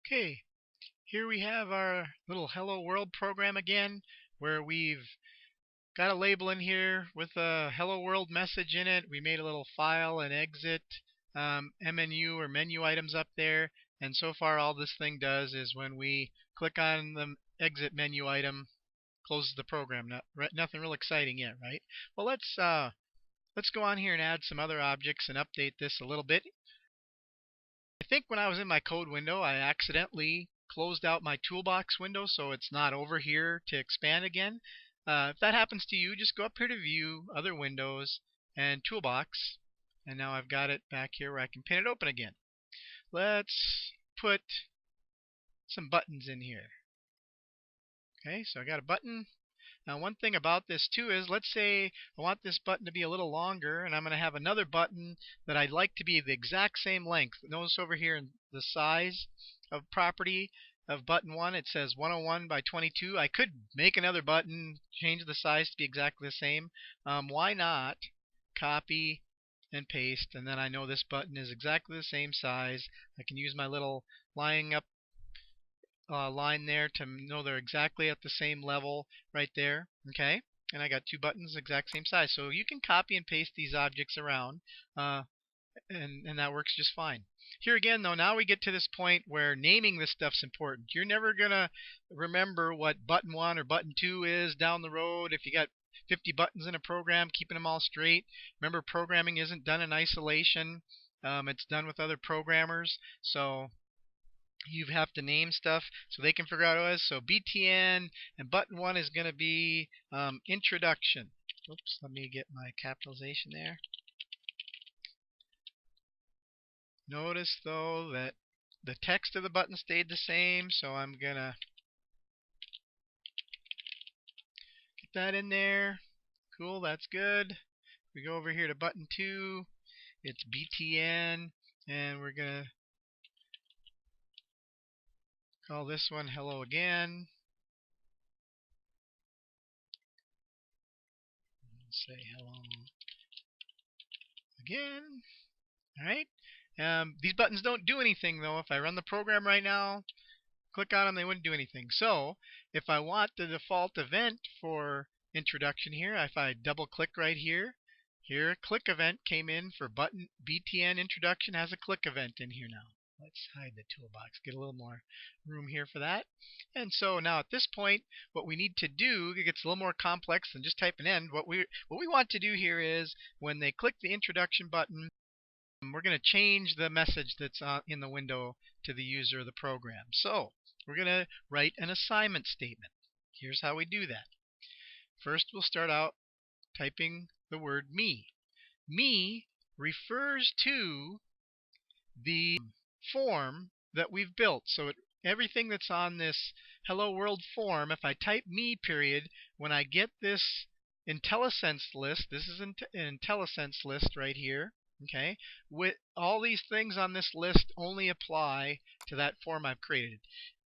Okay, here we have our little Hello World program again, where we've got a label in here with a Hello World message in it. We made a little file and exit MNU or menu items up there. And so far all this thing does is when we click on the exit menu item, closes the program. Nothing real exciting yet, right? Well, let's go on here and add some other objects and update this a little bit. I think when I was in my code window, I accidentally closed out my toolbox window, so it's not over here to expand again. If that happens to you, just go up here to View, Other Windows, and Toolbox. And now I've got it back here where I can pin it open again. Let's put some buttons in here. Okay, so I got a button. Now one thing about this too is, let's say I want this button to be a little longer, and I'm going to have another button that I'd like to be the exact same length. Notice over here in the size of property of button 1, it says 101 by 22. I could make another button, change the size to be exactly the same. Why not copy and paste, and then I know this button is exactly the same size. I can use my little lining up line there to know they're exactly at the same level right there. Okay, and I got two buttons exact same size. So you can copy and paste these objects around, and that works just fine. Here again, though, now we get to this point where naming this stuff's important. You're never gonna remember what button 1 or button 2 is down the road if you got 50 buttons in a program, keeping them all straight. Remember, programming isn't done in isolation. It's done with other programmers. So you have to name stuff so they can figure out what it is. So BTN and button 1 is going to be introduction. Oops, let me get my capitalization there. Notice though that the text of the button stayed the same, so I'm going to get that in there. Cool, that's good. We go over here to button 2. It's BTN, and we're going to call this one hello again. Say hello again. Alright. These buttons don't do anything though. If I run the program right now, click on them, they wouldn't do anything. So if I want the default event for introduction here, if I double click right here, click event came in for button BTN introduction, has a click event in here now. Let's hide the toolbox, get a little more room here for that. And so now at this point, what we need to do, it gets a little more complex than just type an end. What we want to do here is when they click the introduction button, we're going to change the message that's in the window to the user of the program. So we're going to write an assignment statement. Here's how we do that. First, we'll start out typing the word me. Me refers to the form that we've built. So everything that's on this Hello World form, if I type me period, when I get this IntelliSense list, this is an IntelliSense list right here. Okay, with all these things on this list only apply to that form I've created.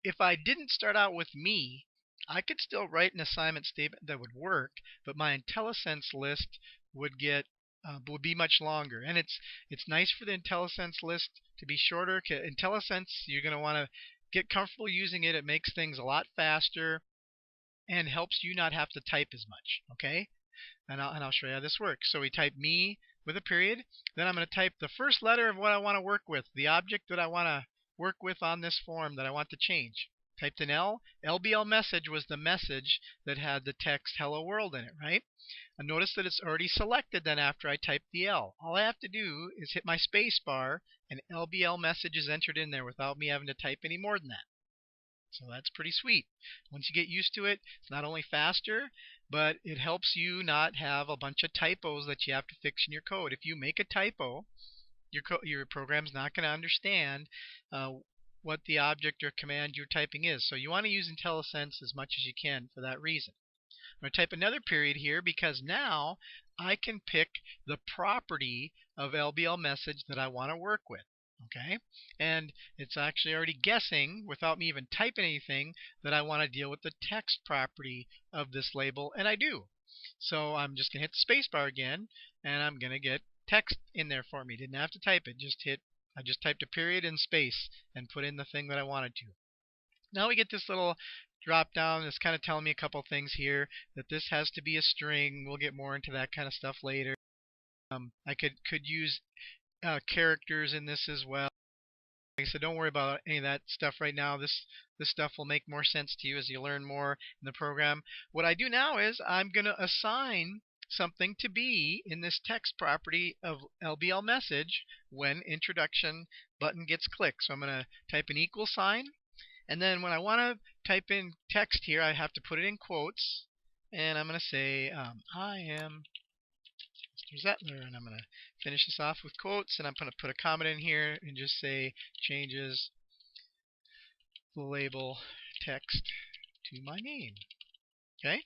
If I didn't start out with me, I could still write an assignment statement that would work, but my IntelliSense list would be much longer. And it's nice for the IntelliSense list to be shorter. IntelliSense, you're going to want to get comfortable using it. It makes things a lot faster and helps you not have to type as much. Okay, and I'll show you how this works. So we type me with a period. Then I'm going to type the first letter of what I want to work with, the object that I want to work with on this form that I want to change. Typed an L. LBL message was the message that had the text hello world in it, right? And notice that it's already selected then after I type the L. All I have to do is hit my space bar and LBL message is entered in there without me having to type any more than that. So that's pretty sweet. Once you get used to it, it's not only faster, but it helps you not have a bunch of typos that you have to fix in your code. If you make a typo, your program's not going to understand what the object or command you're typing is. So you want to use IntelliSense as much as you can for that reason. I'm going to type another period here because now I can pick the property of LBL message that I want to work with. Okay, and it's actually already guessing without me even typing anything that I want to deal with the text property of this label, and I do. So I'm just going to hit the spacebar again, and I'm going to get text in there for me. Didn't have to type it, just hit I just typed a period and space and put in the thing that I wanted to. Now we get this little drop down that's kind of telling me a couple things here, that this has to be a string. We'll get more into that kind of stuff later. I could use characters in this as well. Like I said, don't worry about any of that stuff right now. This stuff will make more sense to you as you learn more in the program. What I do now is I'm going to assign something to be in this text property of LBL message when introduction button gets clicked. So I'm going to type an equal sign, and then when I want to type in text here, I have to put it in quotes, and I'm going to say I am Mr. Zettler, and I'm going to finish this off with quotes, and I'm going to put a comment in here and just say changes the label text to my name. Okay?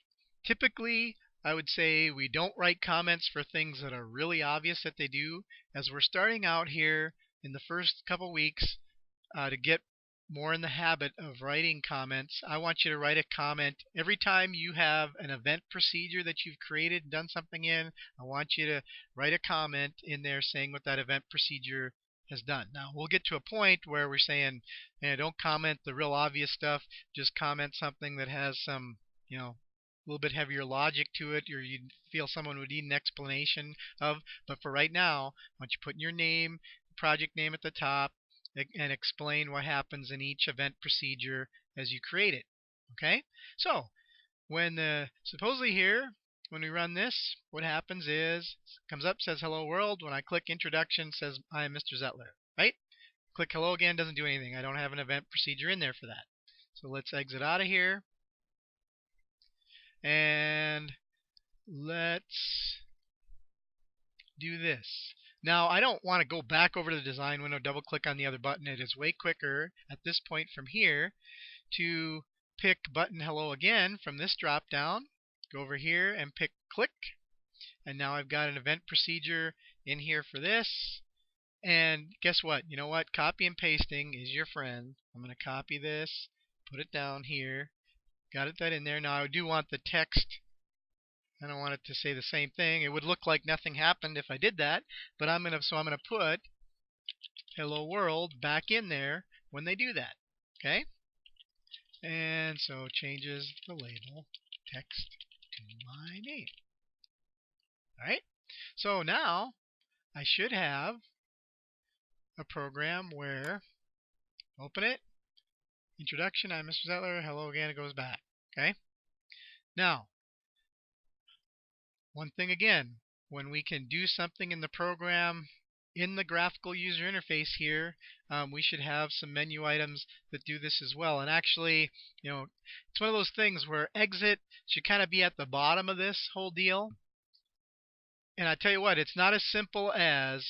Typically, I would say we don't write comments for things that are really obvious that they do. As we're starting out here in the first couple weeks, to get more in the habit of writing comments, I want you to write a comment every time you have an event procedure that you've created and done something in. I want you to write a comment in there saying what that event procedure has done. Now we'll get to a point where we're saying, don't comment the real obvious stuff, just comment something that has some, a little bit heavier logic to it, or you feel someone would need an explanation of. But for right now, I want you to put in your name, project name at the top, and explain what happens in each event procedure as you create it. Okay? So when supposedly here, when we run this, what happens is it comes up, says hello world. When I click introduction, it says I am Mr. Zettler. Right? Click hello again, doesn't do anything. I don't have an event procedure in there for that. So let's exit out of here. And let's do this. Now, I don't want to go back over to the design window, double click on the other button. It is way quicker at this point from here to pick button hello again from this drop down. Go over here and pick click. And now I've got an event procedure in here for this. And guess what? You know what? Copy and pasting is your friend. I'm going to copy this, put it down here. Got that in there. Now I do want the text. I don't want it to say the same thing. It would look like nothing happened if I did that, but I'm gonna put hello world back in there when they do that. Okay? And so changes the label text to my name. Alright? So now I should have a program where open it, introduction, I'm Mr. Zettler, hello again, it goes back. Okay? Now, one thing again, when we can do something in the program in the graphical user interface here, we should have some menu items that do this as well. And actually, it's one of those things where exit should kind of be at the bottom of this whole deal. And I tell you what, it's not as simple as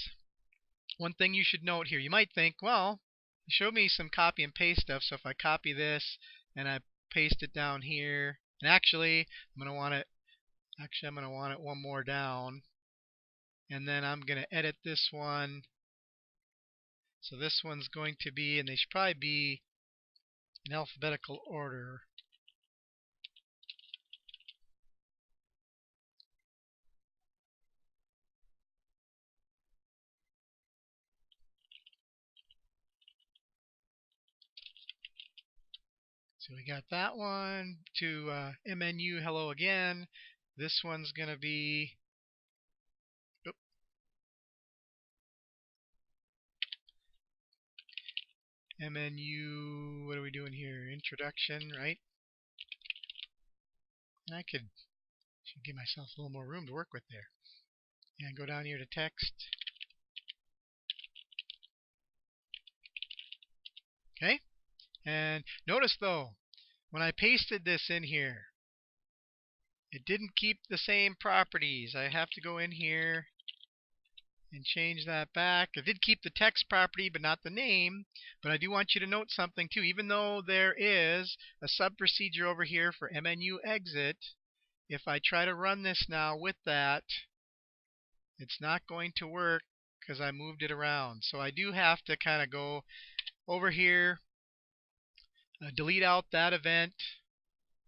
one thing you should note here. You might think, well, you showed me some copy and paste stuff, so if I copy this and I paste it down here, and actually I'm going to want it one more down, and then I'm going to edit this one. So this one's going to be, and they should probably be in alphabetical order. So we got that one to MNU hello again. This one's going to be MNU, what are we doing here? Introduction, right? And I should give myself a little more room to work with there. And go down here to text. Okay? And notice though, when I pasted this in here, it didn't keep the same properties. I have to go in here and change that back. It did keep the text property but not the name. But I do want you to note something too. Even though there is a sub procedure over here for MNU exit, if I try to run this now with that, it's not going to work because I moved it around. So I do have to kind of go over here, delete out that event,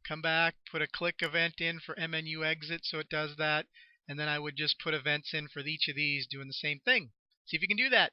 come back, put a click event in for MNU exit so it does that, and then I would just put events in for each of these doing the same thing. See if you can do that.